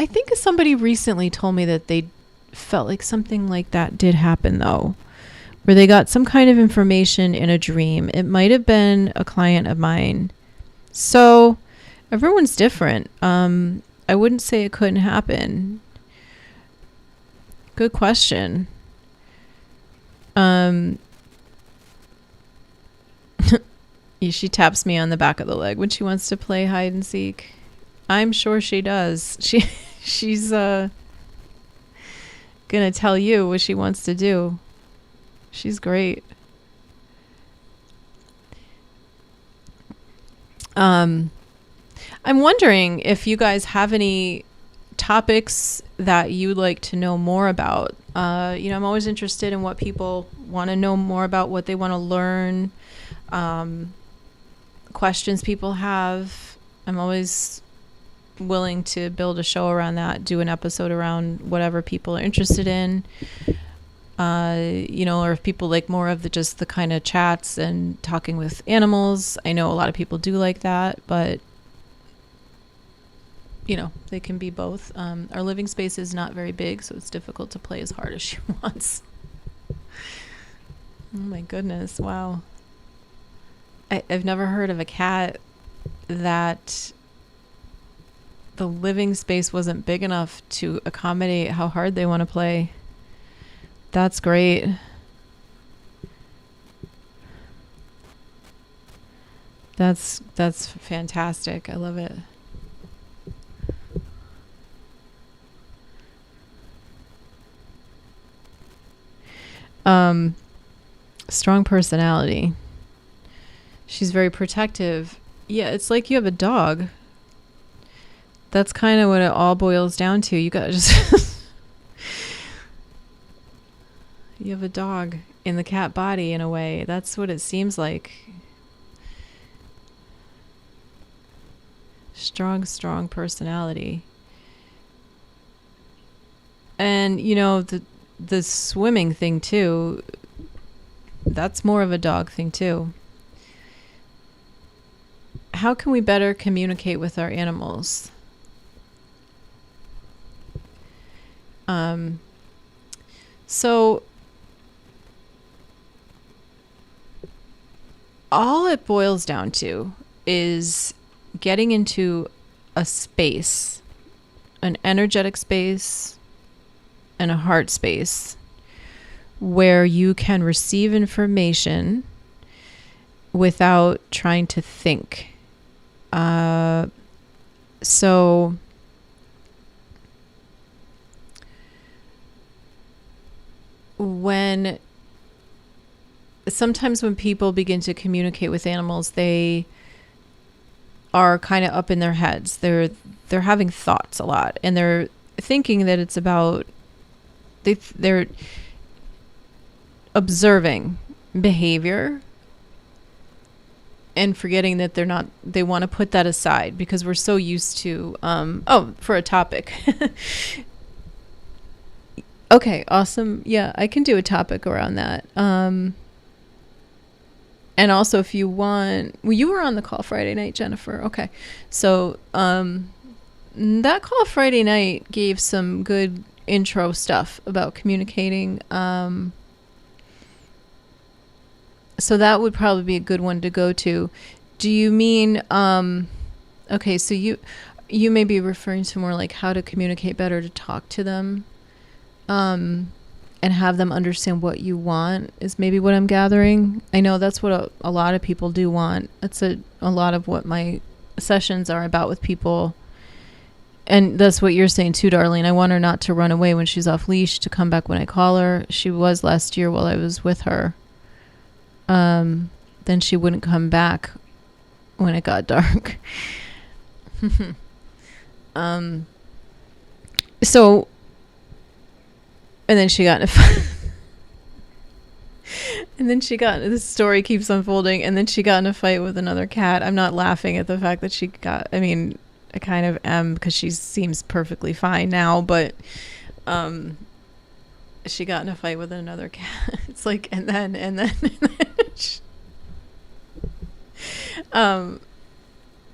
think somebody recently told me that they felt like something like that did happen though, where they got some kind of information in a dream. It might have been a client of mine. So everyone's different. I wouldn't say it couldn't happen. Good question. She taps me on the back of the leg when she wants to play hide and seek. I'm sure she does. She's gonna tell you what she wants to do. She's great. I'm wondering if you guys have any topics that you'd like to know more about. I'm always interested in what people want to know more about, what they want to learn, questions people have. I'm always willing to build a show around that, do an episode around whatever people are interested in. Or if people like more of just the kind of chats and talking with animals. I know a lot of people do like that, but they can be both. Our living space is not very big, so it's difficult to play as hard as she wants. Oh my goodness, wow. I've never heard of a cat that the living space wasn't big enough to accommodate how hard they want to play. That's great. That's fantastic. I love it. Strong personality. She's very protective. Yeah, it's like you have a dog. That's kind of what it all boils down to. You gotta just you have a dog in the cat body in a way. That's what it seems like. Strong personality. And the swimming thing too, that's more of a dog thing too. How can we better communicate with our animals? So all it boils down to is getting into a space, an energetic space and a heart space where you can receive information without trying to think. So sometimes when people begin to communicate with animals, they are kind of up in their heads. They're having thoughts a lot, and they're thinking that it's about they're observing behavior and forgetting that they want to put that aside because we're so used to for a topic. Okay, awesome. Yeah, I can do a topic around that. And also if you want, you were on the call Friday night, Jennifer. Okay. So, that call Friday night gave some good intro stuff about communicating. So that would probably be a good one to go to. Do you mean, okay, so you may be referring to more like how to communicate better, to talk to them, and have them understand what you want is maybe what I'm gathering. I know that's what a lot of people do want. That's a lot of what my sessions are about with people. And that's what you're saying too, Darlene. I want her not to run away when she's off leash, to come back when I call her. She was last year while I was with her. Then she wouldn't come back when it got dark. So, and then she got in a fight. And then this story keeps unfolding, and then she got in a fight with another cat. I'm not laughing at the fact that I kind of am, because she seems perfectly fine now, but she got in a fight with another cat. It's like, and then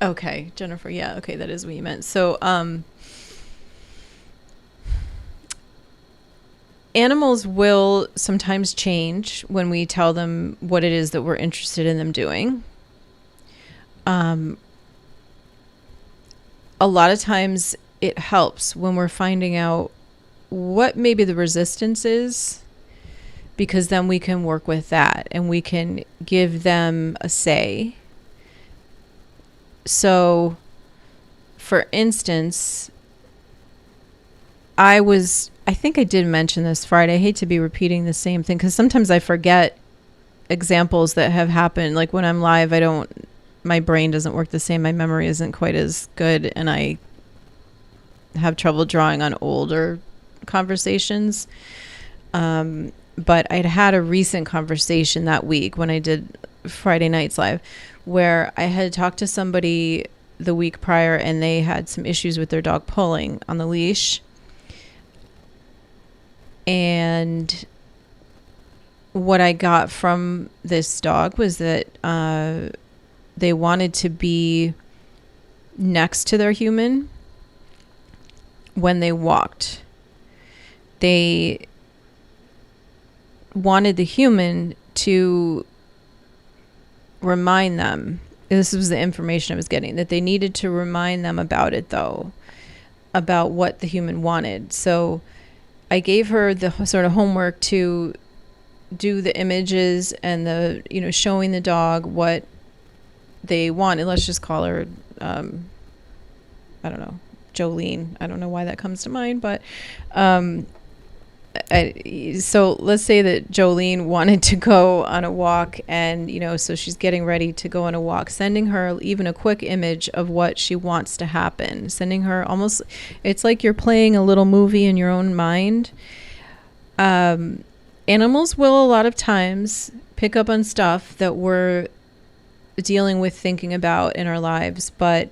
okay, Jennifer, yeah, okay, that is what you meant. So animals will sometimes change when we tell them what it is that we're interested in them doing. A lot of times it helps when we're finding out what maybe the resistance is, because then we can work with that and we can give them a say So, for instance, I think I did mention this Friday. I hate to be repeating the same thing because sometimes I forget examples that have happened. Like when I'm live, my brain doesn't work the same. My memory isn't quite as good, and I have trouble drawing on older conversations. But I'd had a recent conversation that week when I did Friday nights live where I had talked to somebody the week prior and they had some issues with their dog pulling on the leash. And what I got from this dog was that they wanted to be next to their human when they walked. They wanted the human to remind them. This was the information I was getting, that they needed to remind them about it, though, about what the human wanted. So I gave her the sort of homework to do the images and the, showing the dog what they wanted. Let's just call her, I don't know, Jolene. I don't know why that comes to mind, but so let's say that Jolene wanted to go on a walk and, so she's getting ready to go on a walk, sending her even a quick image of what she wants to happen, sending her almost, it's like you're playing a little movie in your own mind. Animals will a lot of times pick up on stuff that we're dealing with, thinking about in our lives. But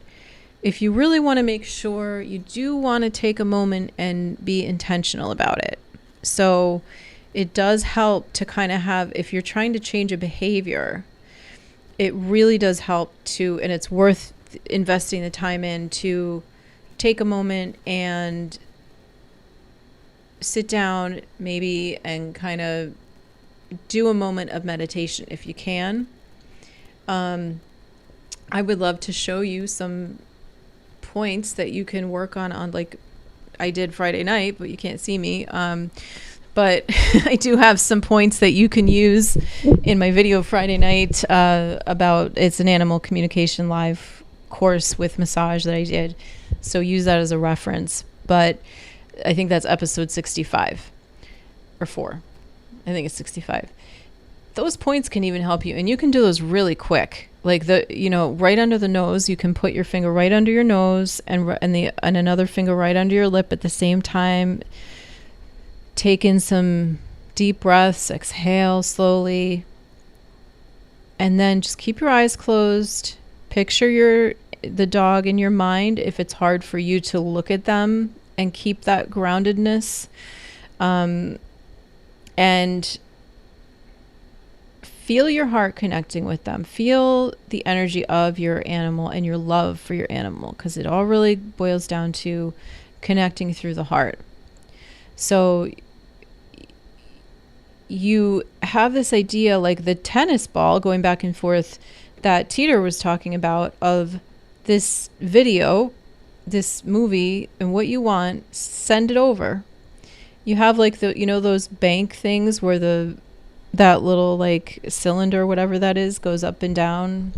if you really want to make sure, you do want to take a moment and be intentional about it. So it does help to kind of have, if you're trying to change a behavior, it really does help to, and it's worth investing the time in, to take a moment and sit down maybe and kind of do a moment of meditation if you can. I would love to show you some points that you can work on like I did Friday night, but you can't see me. But I do have some points that you can use in my video Friday night about, it's an animal communication live course with massage that I did. So use that as a reference. But I think that's episode 65 or 4. I think it's 65. Those points can even help you, and you can do those really quick. Like right under the nose, you can put your finger right under your nose and another finger right under your lip at the same time. Take in some deep breaths, exhale slowly, and then just keep your eyes closed. Picture the dog in your mind if it's hard for you to look at them, and keep that groundedness. And feel your heart connecting with them. Feel the energy of your animal and your love for your animal, because it all really boils down to connecting through the heart. So you have this idea, like the tennis ball going back and forth that Teeter was talking about, of this video, this movie, and what you want, send it over. You have like those bank things where that little like cylinder, whatever that is, goes up and down.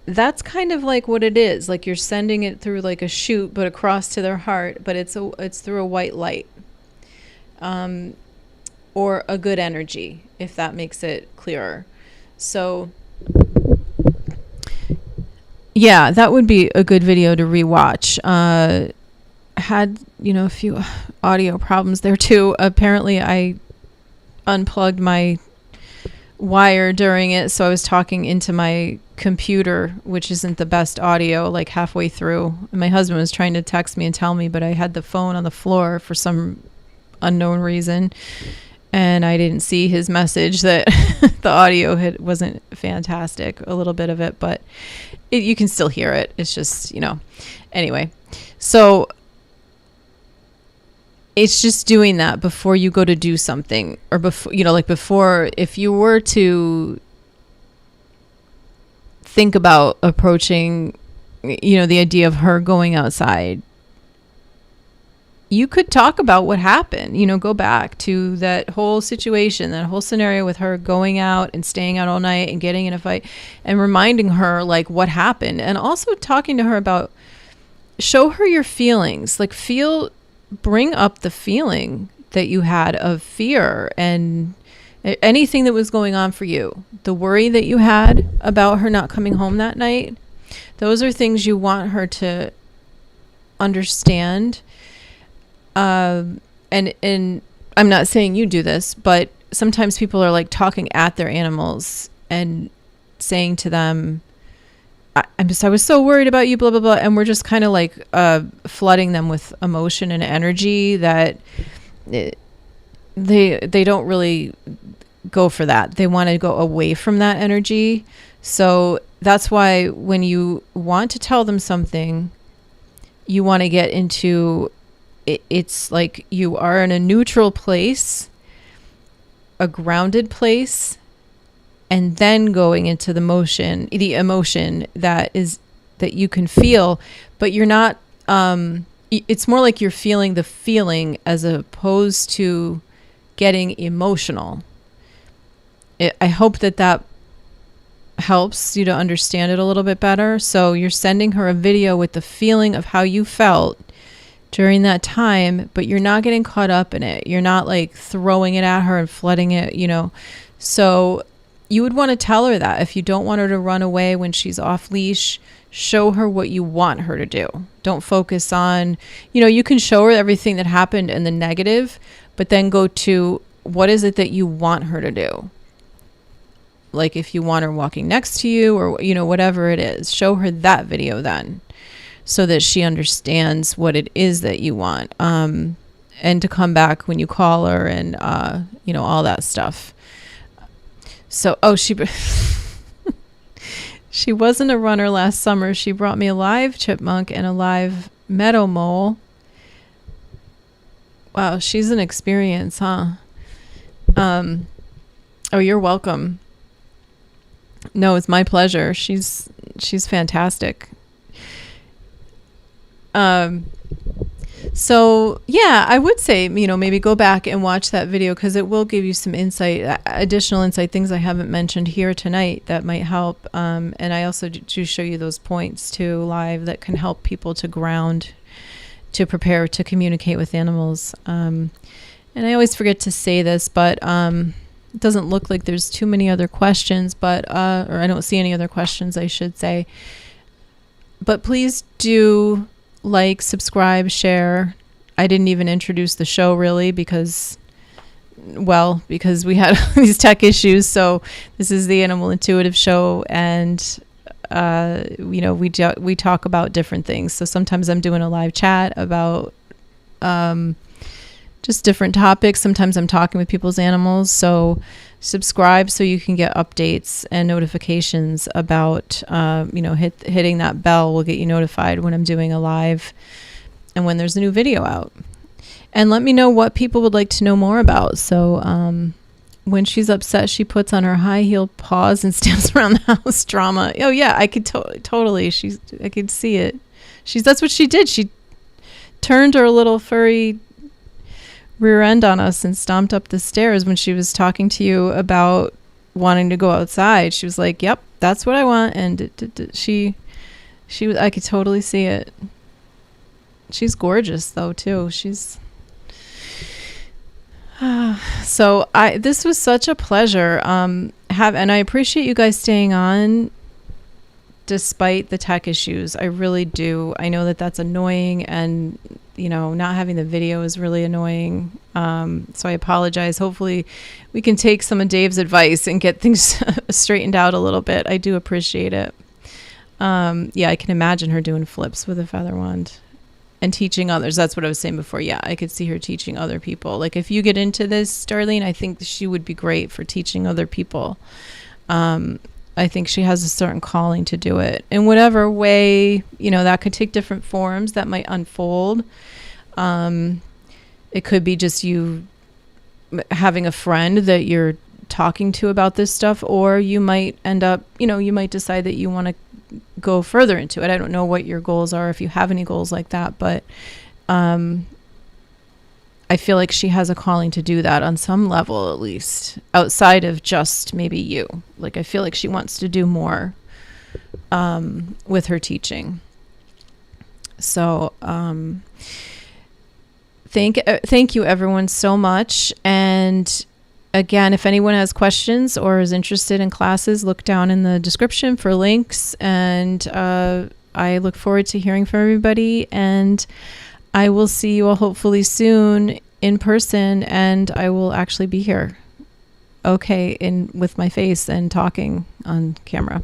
That's kind of like what it is. Like you're sending it through like a chute, but across to their heart, but it's through a white light. Or a good energy, if that makes it clearer. So yeah, that would be a good video to rewatch. Had, a few audio problems there too. Apparently I unplugged my wire during it, so I was talking into my computer, which isn't the best audio, like halfway through. And my husband was trying to text me and tell me, but I had the phone on the floor for some unknown reason, and I didn't see his message that the audio wasn't fantastic, a little bit of it, but you can still hear it. It's just, anyway. So it's just doing that before you go to do something, or before, if you were to think about approaching, the idea of her going outside, you could talk about what happened, go back to that whole situation, that whole scenario with her going out and staying out all night and getting in a fight, and reminding her like what happened, and also talking to her about, show her your feelings, like bring up the feeling that you had of fear and anything that was going on for you, the worry that you had about her not coming home that night. Those are things you want her to understand. And I'm not saying you do this, but sometimes people are like talking at their animals and saying to them, I was so worried about you, blah, blah, blah. And we're just kind of like flooding them with emotion and energy that they don't really go for that. They want to go away from that energy. So that's why when you want to tell them something, you want to get into it's like you are in a neutral place, a grounded place, and then going into the emotion that you can feel, but you're not, it's more like you're feeling the feeling as opposed to getting emotional. I hope that helps you to understand it a little bit better. So you're sending her a video with the feeling of how you felt during that time, but you're not getting caught up in it. You're not like throwing it at her and flooding it, So you would want to tell her that if you don't want her to run away when she's off leash, show her what you want her to do. Don't focus on, you can show her everything that happened and the negative, but then go to what is it that you want her to do? Like if you want her walking next to you or, whatever it is, show her that video then so that she understands what it is that you want. And to come back when you call her and, all that stuff. So, she wasn't a runner last summer. She brought me a live chipmunk and a live meadow mole. Wow, she's an experience, huh? Oh, you're welcome. No, it's my pleasure. She's fantastic. So yeah, I would say, maybe go back and watch that video because it will give you some insight, additional insight, things I haven't mentioned here tonight that might help. And I also do show you those points too live that can help people to ground, to prepare to communicate with animals. And I always forget to say this, but it doesn't look like there's too many other questions, but or I don't see any other questions, I should say. But please do like, subscribe, share. I didn't even introduce the show really because we had these tech issues. So this is the Animal Intuitive Show, and we talk about different things. So sometimes I'm doing a live chat about just different topics. Sometimes I'm talking with people's animals. So subscribe so you can get updates and notifications about, hitting that bell will get you notified when I'm doing a live and when there's a new video out. And let me know what people would like to know more about. So when she's upset, she puts on her high-heeled paws and stamps around the house. Drama. Oh, yeah, I could totally. I could see it. That's what she did. She turned her little furry rear end on us and stomped up the stairs when she was talking to you about wanting to go outside. She was like, yep, that's what I want. And she was, I could totally see it. She's gorgeous though too. She's so this was such a pleasure. And I appreciate you guys staying on despite the tech issues. I really do. I know that that's annoying, and not having the video is really annoying. So I apologize. Hopefully we can take some of Dave's advice and get things straightened out a little bit. I do appreciate it. I can imagine her doing flips with a feather wand and teaching others. That's what I was saying before. Yeah, I could see her teaching other people. Like if you get into this, Darlene, I think she would be great for teaching other people. I think she has a certain calling to do it in whatever way, that could take different forms that might unfold. It could be just you having a friend that you're talking to about this stuff, or you might end up, you might decide that you want to go further into it. I don't know what your goals are, if you have any goals like that, but I feel like she has a calling to do that on some level, at least outside of just maybe you. Like, I feel like she wants to do more with her teaching. So thank you everyone so much. And again, if anyone has questions or is interested in classes, look down in the description for links. And I look forward to hearing from everybody. And I will see you all hopefully soon in person, and I will actually be here. Okay, with my face and talking on camera.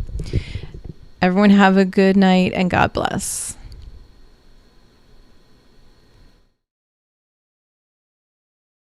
Everyone have a good night and God bless.